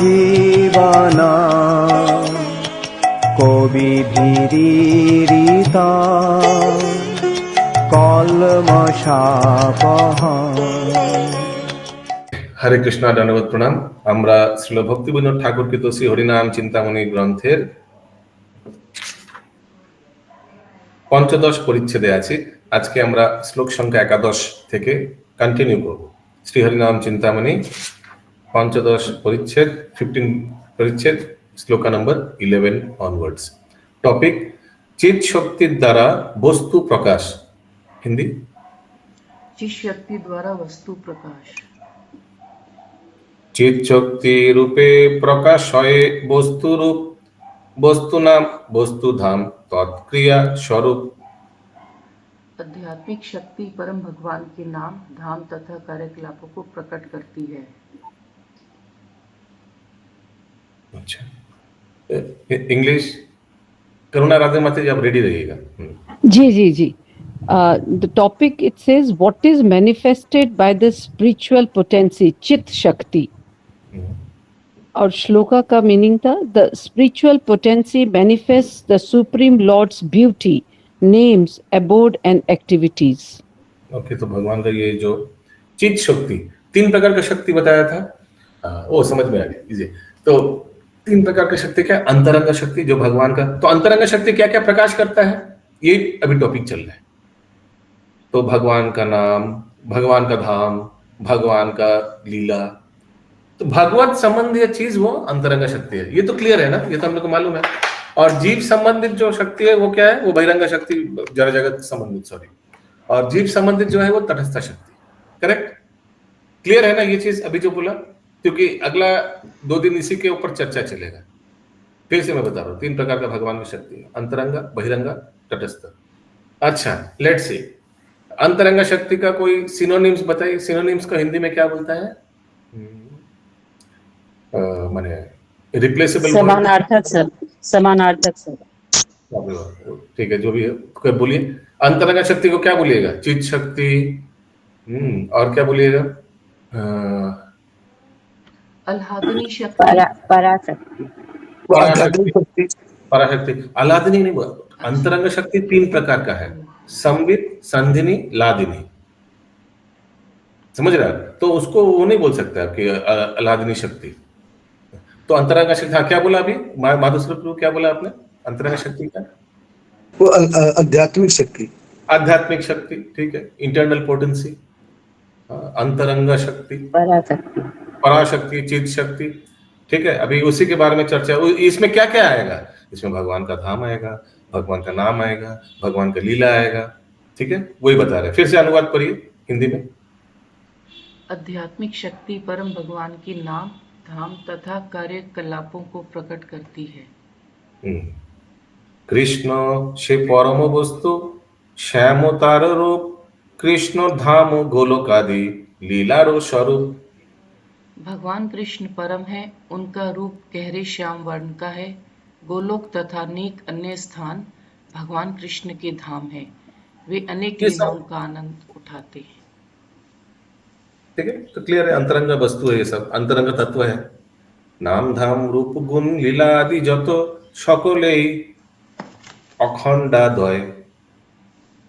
जीवना कविभिरीडिता कल्मषापहा। हरे कृष्णा दंडवत प्रणाम। আমরা শ্রীল ভক্তিবিনোদ ঠাকুরকৃত শ্রী হরিনাম চিন্তামণি গ্রন্থের পঞ্চদশ পরিচ্ছেদে আছি। আজকে আমরা শ্লোক সংখ্যা 11 থেকে কন্টিনিউ করব। শ্রী হরিনাম চিন্তামণি পঞ্চদশ পরিচ্ছেদ 15 পরিচ্ছেদ শ্লোকা নম্বর 11 অনওয়ার্ডস। টপিক চিৎ শক্তির দ্বারা বস্তু প্রকাশ। হিন্দি चित शक्ति द्वारा वस्तु प्रकाश। चित शक्ति रूपे प्रकाश হয় বস্তুরূপ, বস্তু নাম বস্তুধাম তৎক্রিয়া स्वरूप। आध्यात्मिक शक्ति परम भगवान के नाम धाम तथा कार्यकलापों को प्रकट करती है। अच्छा, इंग्लिश करुणा राधे माते जी आप रेडी रहिएगा। जी जी जी। The topic, it says, what is manifested by the spiritual potency, चित शक्ति। और श्लोका का मीनिंग था, the spiritual potency manifests the supreme lord's beauty, names, abode and activities। Okay, तो भगवान का ये जो चित शक्ति, 3 प्रकार का शक्ति बताया था। वो समझ में आ गया, इजी। तो 3 प्रकार का शक्ति क्या? अंतरंग शक्ति जो भगवान का, तो अंतरंग शक्ति क्या क्या प्रकाश करता है, ये अभी टॉपिक चल रहा है। तो भगवान का नाम, भगवान का धाम, भगवान का लीला, तो भगवत संबंधी चीज वो अंतरंग शक्ति है। ये तो क्लियर है ना, ये तो हम लोग को मालूम है। और जीव संबंधित जो शक्ति है वो क्या है? वो बहिरंग शक्ति, जड़ जगत संबंधित, सॉरी। और जीव संबंधित जो है वो तटस्थ शक्ति। करेक्ट, क्लियर है ना ये चीज अभी जो बोला? क्योंकि अगला 2 दिन इसी के ऊपर चर्चा चलेगा। फिर से मैं बता रहा हूँ, 3 प्रकार का भगवान की शक्ति, अंतरंग, बहिरंग, तटस्थ। अच्छा, लेट्स सी, अंतरंग शक्ति का कोई सिनोनिम्स बताइए। सिनोनिम्स का हिंदी में क्या बोलता है? माने रिप्लेसेबल, समानार्थक सब, समानार्थक सब। ठीक है, जो भी है बोलिए। अंतरंग शक्ति को क्या बोलिएगा? चित शक्ति। और क्या बोलिएगा? आह्लादनी शक्ति, पराशक्ति। पराशक्ति, आह्लादनी नहीं बोला। अंतरंग शक्ति 3 प्रकार का है, संवित, संधिनी, लादिनी। समझ रहा है? तो उसको वो नहीं बोल सकते आपकी आह्लादनी शक्ति। तो अंतरंग शक्ति, हाँ क्या बोला अभी माधुस्वरूप, क्या बोला आपने अंतरंग शक्ति का? वो आध्यात्मिक शक्ति। आध्यात्मिक शक्ति, ठीक है। इंटरनल पोटेंसी, अंतरंग शक्ति, पराशक्ति, चित शक्ति, ठीक है। अभी उसी के बारे में चर्चा। इसमें क्या क्या आएगा? इसमें भगवान का धाम आएगा, भगवान का नाम आएगा, भगवान का लीला आएगा, ठीक है, वही बता रहे। फिर से अनुवाद करिए हिंदी में। आध्यात्मिक शक्ति परम भगवान के नाम धाम तथा कार्यकलापों को प्रकट करती है। कृष्ण से परम वस्तु, श्याम तार रूप, कृष्ण धाम गोलोकादि लीलारो स्वरूप। भगवान कृष्ण परम है, उनका रूप गहरे श्याम वर्ण का है। गोलोक तथा अनेक अन्य स्थान भगवान कृष्ण के धाम है। वे अनेक लीलाओं का आनंद उठाते हैं। ठीक है, तो क्लियर है, अंतरंग वस्तु है, ये सब अंतरंग तत्व है। नाम धाम रूप गुण लीला आदि যত সকলেই অখণ্ডাদ্বয়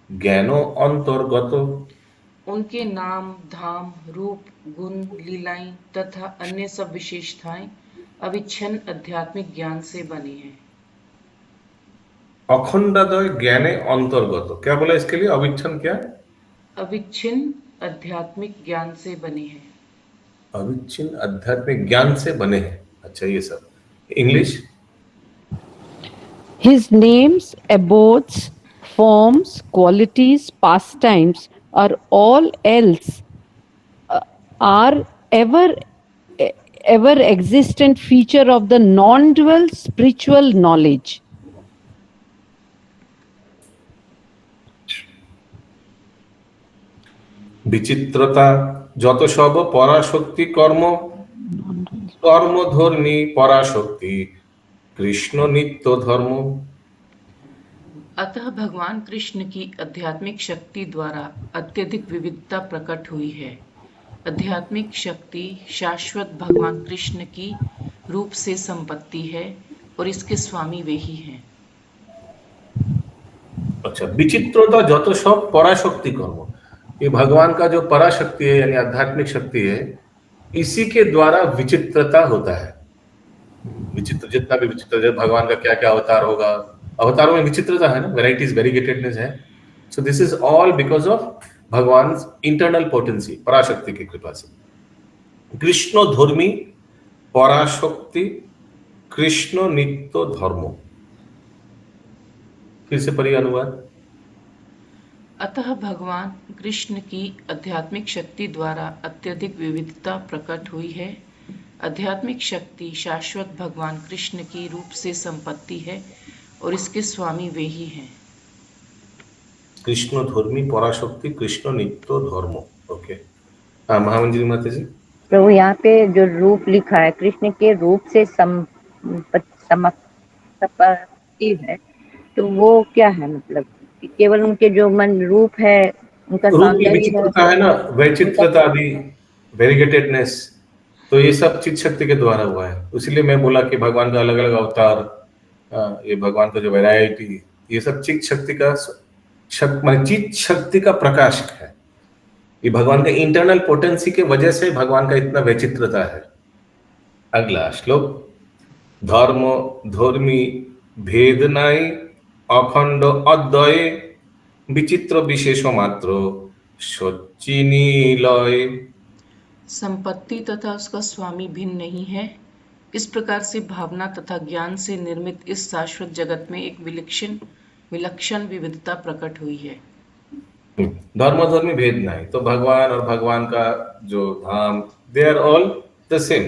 জ্ঞান অন্তর্গত। उनके नाम, धाम, रूप, गुण, लीलाएं तथा अन्य सब विशेषताएं अविच्छिन्न आध्यात्मिक ज्ञान से बनी हैं। अखंडाद्वय ज्ञाने अंतर्गत, क्या बोला इसके लिए? अविच्छिन्न क्या? अविच्छिन्न आध्यात्मिक ज्ञान से बने हैं। अविच्छिन्न आध्यात्मिक ज्ञान से बने हैं। अच्छा, ये सब English. His names, abodes, forms, qualities, pastimes are all else are ever existent feature of the non-dual spiritual knowledge। विचित्रता যত সব পরাশক্তি কর্ম কর্মধর্মী পরাশক্তি कृष्ण नित्य धर्म। अतः भगवान कृष्ण की आध्यात्मिक शक्ति द्वारा अत्यधिक विविधता प्रकट हुई है। आध्यात्मिक शक्ति शाश्वत भगवान कृष्ण की रूप से संपत्ति है और इसके स्वामी वे ही हैं। अच्छा, विचित्रता যত সব पराशक्ति कर्म, ये भगवान का जो पराशक्ति है यानी आध्यात्मिक शक्ति है, इसी के द्वारा विचित्रता होता है। विचित्र जितना भी विचित्र है, भगवान का क्या क्या अवतार होगा, अवतारों में विचित्रता है ना, वेराइटीज, वेरीगेटेडनेस है। So this is all because of भगवान इंटरनल पोटेंसी, पराशक्ति की कृपा से। कृष्ण धर्मी पराशक्ति कृष्ण नित्य धर्म। फिर से पढ़िए अनुवाद। अतः भगवान कृष्ण की आध्यात्मिक शक्ति द्वारा अत्यधिक विविधता प्रकट हुई है। आध्यात्मिक शक्ति शाश्वत भगवान कृष्ण की रूप से संपत्ति है और इसके स्वामी वे ही हैं। कृष्ण धर्मी पराशक्ति कृष्ण नित्य धर्म। ओके, हाँ महामंजरी माता जी। प्रभु यहाँ पे जो रूप लिखा है कृष्ण के रूप से संपत्ति है, तो वो क्या है? मतलब कि केवल उनके जो मन रूप है, उनका रूप में सौंदर्य विचित्रता है ना, वैचित्रता भी, वेरीगेटेडनेस, तो ये सब चित शक्ति के द्वारा हुआ है। इसलिए मैं बोला कि भगवान का अलग अलग अवतार, ये भगवान का जो वैरायटी, ये सब चित शक्ति का माने चित शक्ति का प्रकाश है। ये भगवान के इंटरनल पोटेंसी के वजह से भगवान का इतना वैचित्रता है। अगला श्लोक। धर्म धर्मी भेद नाई अखंड अद्वय विचित्र विशेष मात्र सच्चिनी लय। संपत्ति तथा उसका स्वामी भिन्न नहीं है। इस प्रकार से भावना तथा ज्ञान से निर्मित इस शाश्वत जगत में एक विलक्षण विविधता प्रकट हुई है। धर्म धर्मी भेद नहीं, तो भगवान और भगवान का जो धाम, they are all the same,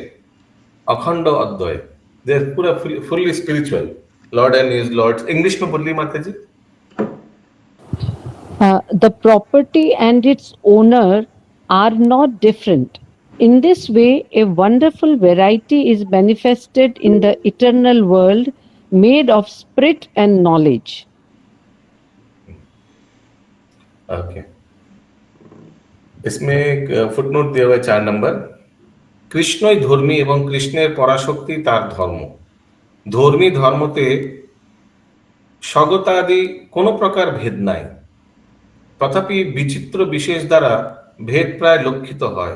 अखंड अद्वय, दे आर पूरा fully spiritual. Lord and his lord. English में बोलिए माता जी। The property and its owner are not different. In this way, a wonderful variety is manifested in the eternal world made of spirit and knowledge. Okay, इसमें एक footnote दिया हुआ है 4 number. কৃষ্ণই ধর্মী এবং কৃষ্ণের পরাশক্তি তার ধর্ম। ধর্মী ধর্মতে স্বগতাদি কোনো প্রকার ভেদ নাই, তথাপি বিচিত্র বিশেষ দ্বারা ভেদ প্রায় লক্ষিত হয়।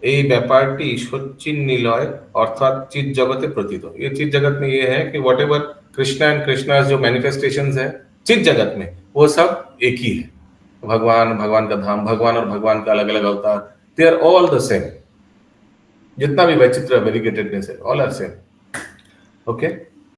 এই ব্যাপারটি सच्चिन निलय अर्थात चित जगते प्रतीत हो। ये चित जगत में ये है कि what ever Krishna and Krishna जो मैनिफेस्टेशंस है चित जगत में, वो सब एक ही है। भगवान, भगवान का धाम, भगवान और भगवान का अलग अलग अवतार, they are all the same. जितना भी वैचित्र वेरीगेटेडनेस है, ऑल आर सेम। ओके।